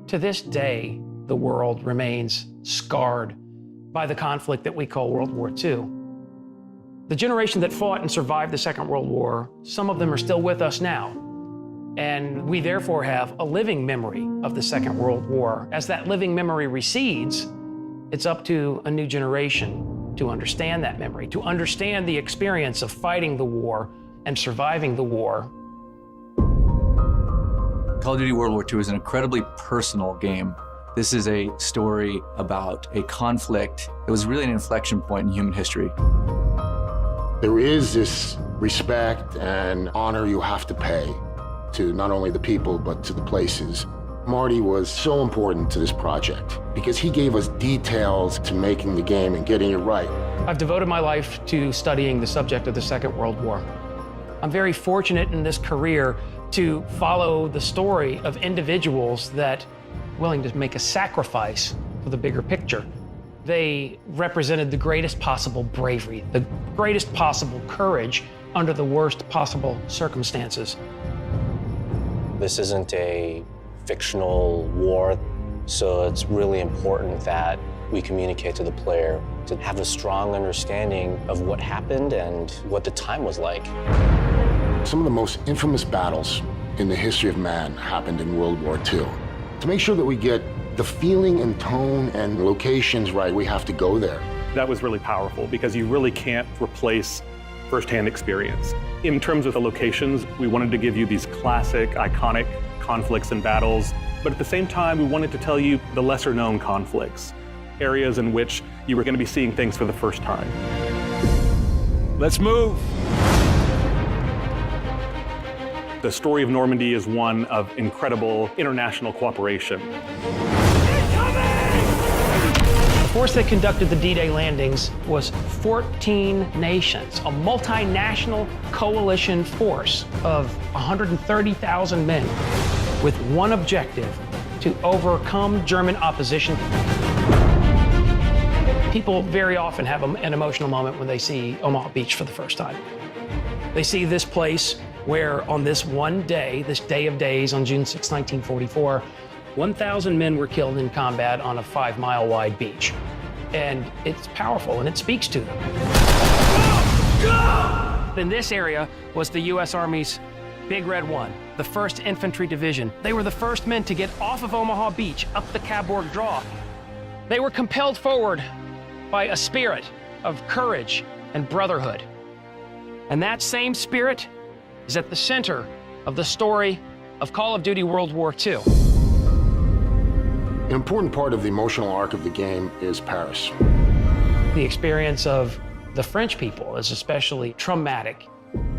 To this day, the world remains scarred by the conflict that we call World War II. The generation that fought and survived the Second World War, some of them are still with us now. And we therefore have a living memory of the Second World War. As that living memory recedes, it's up to a new generation to understand that memory, to understand the experience of fighting the war and surviving the war. Call of Duty World War II is an incredibly personal game. This is a story about a conflict that was really an inflection point in human history. There is this respect and honor you have to pay to not only the people, but to the places. Marty was so important to this project because he gave us details to making the game and getting it right. I've devoted my life to studying the subject of the Second World War. I'm very fortunate in this career to follow the story of individuals that are willing to make a sacrifice for the bigger picture. They represented the greatest possible bravery, the greatest possible courage under the worst possible circumstances. This isn't a fictional war, so it's really important that we communicate to the player to have a strong understanding of what happened and what the time was like. Some of the most infamous battles in the history of man happened in World War II. To make sure that we get the feeling and tone and locations right, we have to go there. That was really powerful because you really can't replace firsthand experience. In terms of the locations, we wanted to give you these classic, iconic conflicts and battles, but at the same time, we wanted to tell you the lesser known conflicts, areas in which you were going to be seeing things for the first time. Let's move. The story of Normandy is one of incredible international cooperation. The force that conducted the D-Day landings was 14 nations, a multinational coalition force of 130,000 men with one objective: to overcome German opposition. People very often have an emotional moment when they see Omaha Beach for the first time. They see this place where on this one day, this day of days on June 6, 1944, 1,000 men were killed in combat on a 5-mile wide beach. And it's powerful and it speaks to them. In this area was the U.S. Army's Big Red 1, the 1st Infantry Division. They were the first men to get off of Omaha Beach, up the Cabourg Draw. They were compelled forward by a spirit of courage and brotherhood. And that same spirit is at the center of the story of Call of Duty World War II. An important part of the emotional arc of the game is Paris. The experience of the French people is especially traumatic.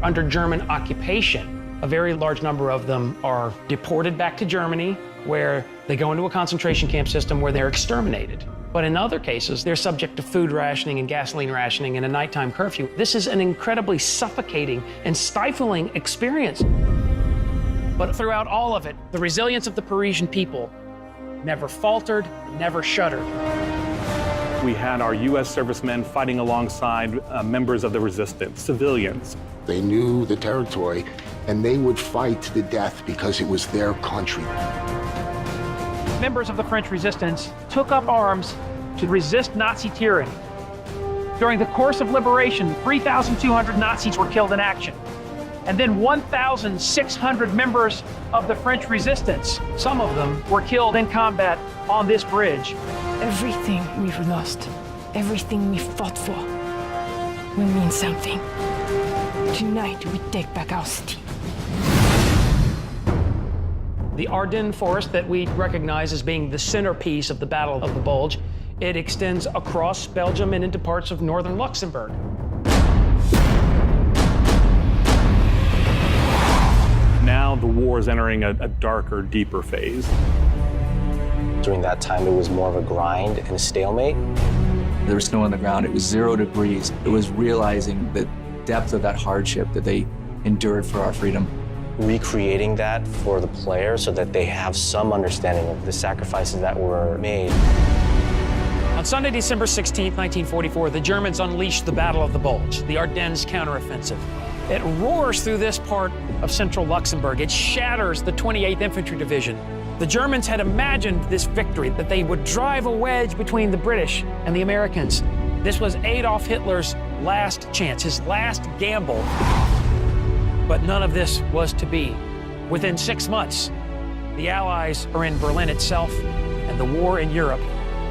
Under German occupation, a very large number of them are deported back to Germany, where they go into a concentration camp system where they're exterminated. But in other cases, they're subject to food rationing and gasoline rationing and a nighttime curfew. This is an incredibly suffocating and stifling experience. But throughout all of it, the resilience of the Parisian people never faltered, never shuddered. We had our U.S. servicemen fighting alongside members of the resistance, civilians. They knew the territory, and they would fight to the death because it was their country. Members of the French resistance took up arms to resist Nazi tyranny. During the course of liberation, 3,200 Nazis were killed in action. And then 1,600 members of the French resistance, some of them were killed in combat on this bridge. Everything we've lost, everything we fought for, will mean something. Tonight, we take back our city. The Ardennes Forest that we recognize as being the centerpiece of the Battle of the Bulge, it extends across Belgium and into parts of northern Luxembourg. Now the war is entering a darker, deeper phase. During that time, it was more of a grind and a stalemate. There was snow on the ground. It was 0 degrees. It was realizing the depth of that hardship that they endured for our freedom. Recreating that for the player so that they have some understanding of the sacrifices that were made. On Sunday, December 16, 1944, the Germans unleashed the Battle of the Bulge, the Ardennes counteroffensive. It roars through this part of central Luxembourg. It shatters the 28th Infantry Division. The Germans had imagined this victory, that they would drive a wedge between the British and the Americans. This was Adolf Hitler's last chance, his last gamble. But none of this was to be. Within 6 months, the Allies are in Berlin itself, and the war in Europe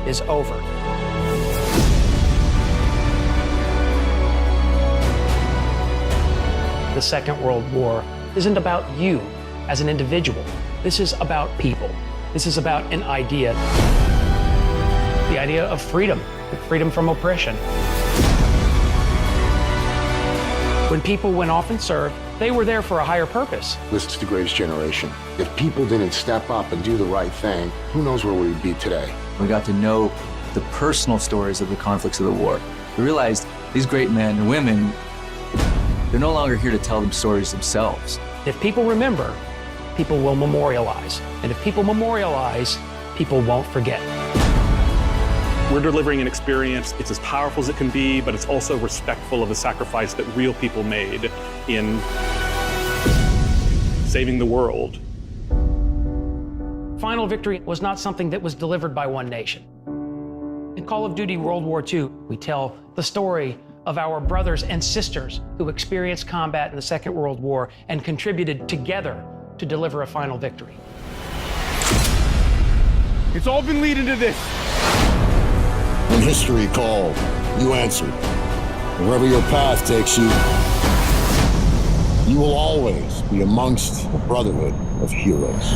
is over. The Second World War isn't about you as an individual. This is about people. This is about an idea. The idea of freedom, freedom from oppression. When people went off and served, they were there for a higher purpose. This is the greatest generation. If people didn't step up and do the right thing, who knows where we'd be today? We got to know the personal stories of the conflicts of the war. We realized these great men and women, they're no longer here to tell them stories themselves. If people remember, people will memorialize. And if people memorialize, people won't forget. We're delivering an experience, it's as powerful as it can be, but it's also respectful of the sacrifice that real people made in saving the world. Final victory was not something that was delivered by one nation. In Call of Duty World War II, we tell the story of our brothers and sisters who experienced combat in the Second World War and contributed together to deliver a final victory. It's all been leading to this. When history called, you answered. Wherever your path takes you, you will always be amongst the Brotherhood of Heroes.